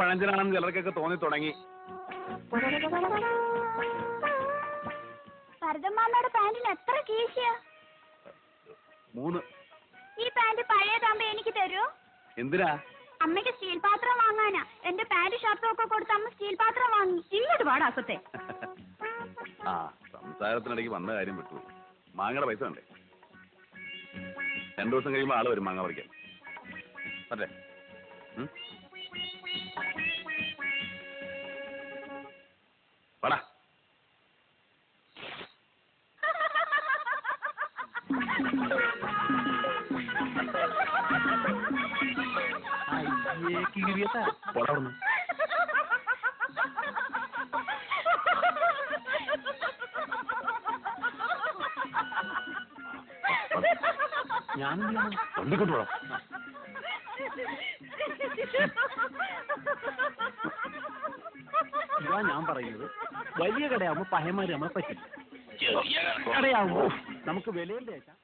പഴഞ്ചനാണെന്ന് ചിലർക്കൊക്കെ തോന്നി തുടങ്ങി. ഭരതമ്മാമ്മയുടെ പാന്റിന് എത്ര കീശയാ? 3. ഈ പാന്റ് പഴയതാകുമ്പോ എനിക്ക് തരുമോ? എന്തിനാ? അമ്മയ്ക്ക് സ്റ്റീൽ പാത്രം വാങ്ങാനാ. എന്റെ പാന്റ് ഷർട്ടും ഒക്കെ കൊടുത്ത് അമ്മ സ്റ്റീൽ പാത്രം വാങ്ങി. ഇങ്ങോട്ട് പാടാസത്തെ. ആ സംസാരത്തിനിടയ്ക്ക് വന്ന കാര്യം വിട്ടു. മാങ്ങയുടെ പൈസ വേണ്ടേ? 2 ദിവസം കഴിയുമ്പോൾ ആള് വരും മാങ്ങ പറിക്കാൻ. അല്ലേ? പടാ. പോടാവുന്നു. ഞാൻ വണ്ടിക്കൊണ്ട് പോടാം. ഇതാ ഞാൻ പറയുന്നത്, വലിയ കടയാവുമ്പോ പഹയന്മാര് നമ്മളെ പറ്റില്ല. ചെറിയ കടയാവുമ്പോ നമുക്ക് വിലയിൽ തേക്കാം.